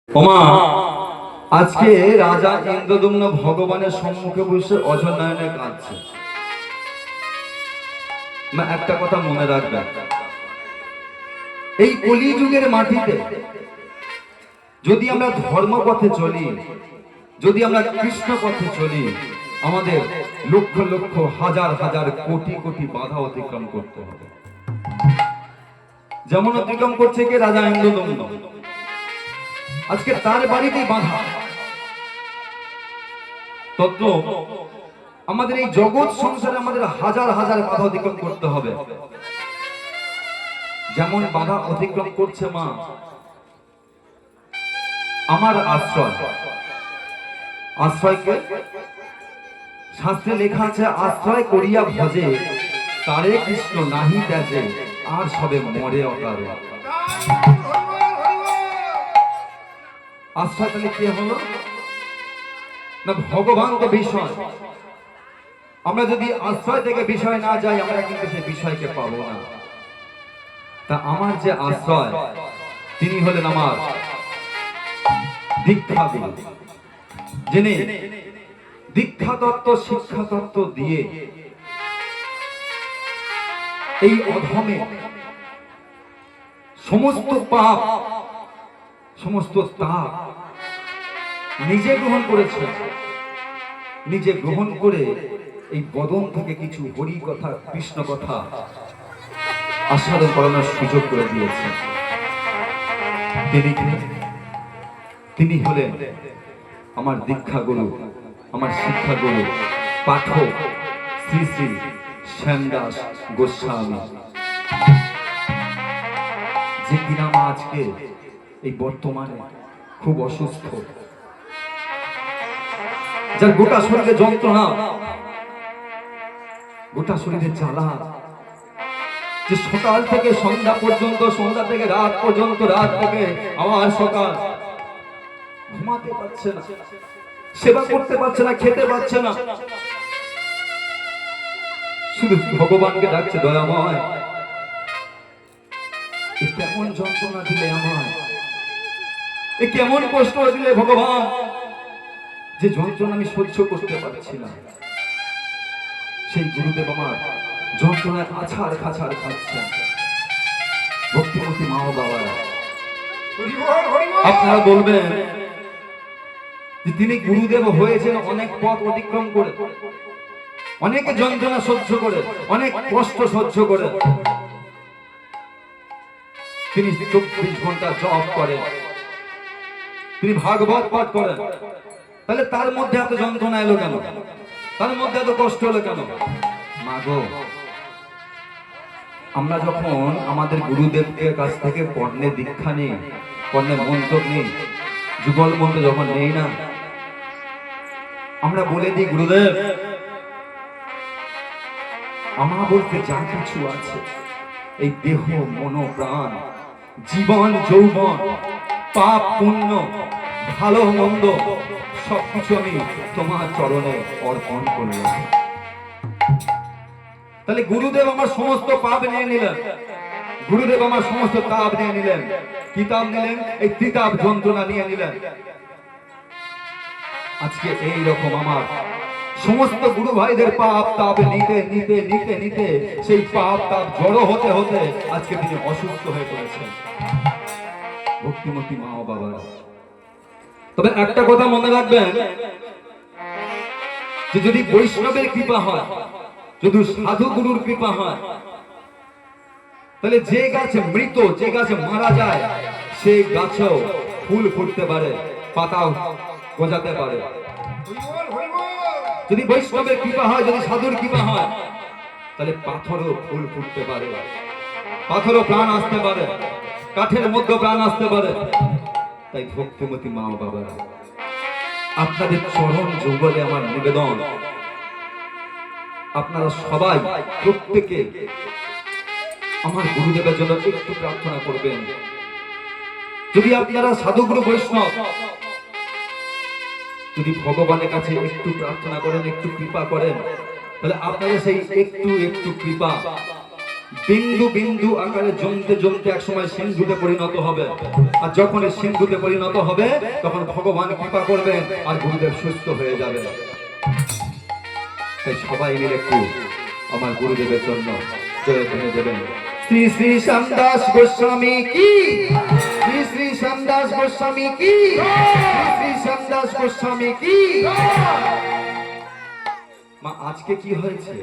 ওমা আজকে রাজা ইন্দ্রদম্ন ভগবানের সম্মুখে বসে অঝর নয়নে কাঁদছে। একটা কথা মনে রাখবেন, এই কলিযুগের মাটিতে যদি আমরা ধর্মপথে চলি, যদি আমরা কৃষ্ণ পথে চলি, আমাদের লক্ষ লক্ষ হাজার হাজার কোটি কোটি বাধা অতিক্রম করতে হবে। যেমন অতিক্রম করছে কে? রাজা ইন্দ্রদম্ন। আজকে তার বাড়িতেই বাধা। তত্ত্ব আমাদের এই জগৎ সংসারে আমাদের হাজার হাজার বাধা অতিক্রম করতে হবে। যেমন বাধা অতিক্রম করছে মা আমার আশ্রয়। আশ্রয়কে শাস্ত্রে লেখা আছে, আশ্রয় করিয়া ভজে তারে কৃষ্ণ নাহি ত্যাজে আর সবে মরে অকারে। আশ্রয় তাহলে কি হলো না? ভগবানকে বিষয়। আমরা যদি আশ্রয় থেকে বিষয় না যাই, আমরা কিন্তু সেই বিষয়কে পাবো না। তা আমার যে আশ্রয়, তিনি হলেন আমার দীক্ষা গুরু, যিনি দীক্ষা তত্ত্ব শিক্ষা তত্ত্ব দিয়ে এই অধমে সমস্ত পাপ সমস্ত তাপ নিজে গ্রহণ করেছে। নিজে গ্রহণ করে এই বদন থেকে কিছু হরি কথা কৃষ্ণ কথা আস্বাদন করানোর সুযোগ করে দিয়েছে। তিনি হলেন আমার দীক্ষা গুরু, আমার শিক্ষা গুরু, পাঠক শ্রী শ্রী শ্যামদাস গোস্বামী, যে কিনা আজকে এই বর্তমানে খুব অসুস্থ, যার গোটা শরীরে যন্ত্রণা, গোটা শরীরে জ্বালা, যে সকাল থেকে সন্ধ্যা পর্যন্ত, সন্ধ্যা থেকে রাত পর্যন্ত, রাত থেকে আবার সকাল, ঘুমাতে পারছে না, সেবা করতে পারছে না, খেতে পারছে না, শুধু ভগবানকে ডাকছে, দয়াময় এ কেমন যন্ত্রণা দিলে আমায়, এ কেমন কষ্ট দিলে ভগবান, যে যন্ত্রণা আমি সহ্য করতে পারছি না। সেই গুরুদেব আমার যন্ত্রণায় আছাড় খাছাড় খাচ্ছেন। ভক্তিমতী মা ও বাবারা, আপনারা বলবেন যে তিনি গুরুদেব হয়েছেন অনেক পথ অতিক্রম করে, অনেক যন্ত্রণা সহ্য করে, অনেক কষ্ট সহ্য করে। তিনি 24 ঘন্টা জপ করেন, তিনি ভাগবত পাঠ করেন। তাহলে তার মধ্যে এত যন্ত্রণা এলো কেন? তার মধ্যে এত কষ্ট হলো কেন? মাগো, আমরা যখন আমাদের গুরুদেবকে কাছ থেকে কর্ণে দীক্ষা নেই, কর্ণে মন্ত্র নেই, যুগল মন্ত্র যখন নেই না, আমরা বলে দিই গুরুদেব আমার বলতে যা কিছু আছে, এই দেহ মন প্রাণ জীবন যৌবন পাপ পুণ্য ভালো মন্দ সবকিছু আমি তোমার চরণে অর্পণ করলাম। তাহলে গুরুদেব আমার সমস্ত পাপ নিয়ে নিলেন, গুরুদেব আমার সমস্ত তাপ নিয়ে নিলেন, কিতাব নিলেন, এই তিতাব যন্ত্রণা নিয়ে নিলেন। আজকে এই রকম আমার সমস্ত গুরু ভাইদের পাপ তাপ নিতে নিতে নিতে নিতে সেই পাপ তাপ জড়ো হতে হতে আজকে তিনি অসুস্থ হয়ে পড়েছেন। ভক্তিমতী মা ও বাবারা, তবে একটা কথা মনে রাখবেন, যে যদি বৈষ্ণবের কৃপা হয়, যদি সাধু গুরুর কৃপা হয়, তাহলে যে গাছে মৃত, যে গাছে মারা যায়, সেই গাছেও ফুল ফুটতে পারে, পাতাও গজাতে পারে। যদি বৈষ্ণবের কৃপা হয়, যদি সাধুর কৃপা হয়, তাহলে পাথরও ফুল ফুটতে পারে, পাথরও প্রাণ আসতে পারে, কাঠের মধ্যে প্রাণ আসতে পারে। তাই ভক্তিমতী মা ও বাবারা, আপনাদের চরণ যুগলে আমার নিবেদন, আপনারা সবাই প্রত্যেকে আমার গুরুদেবের জন্য একটু প্রার্থনা করবেন। যদি আপনারা সাধুগুরু বৈষ্ণব, যদি ভগবানের কাছে একটু প্রার্থনা করেন, একটু কৃপা করেন, তাহলে আপনারা সেই একটু একটু কৃপা বিন্দু বিন্দু আকারে জমতে জমতে একসময় সিন্ধুতে পরিণত হবে। আর যখন এই সিন্ধুতে পরিণত হবে তখন ভগবান কৃপা করবেন আর গুরুদেব সুস্থ হয়ে যাবে। তাই সবাই মিলে একটু আমার গুরুদেবের জন্য জয়ধ্বনি দেবেন। শ্রী শ্রী শ্যামদাস গোস্বামী কি, শ্রী শ্রী শ্যামদাস গোস্বামী কি, শ্রী শ্রী শ্যামদাস গোস্বামী কি। মা আজকে কি হয়েছে?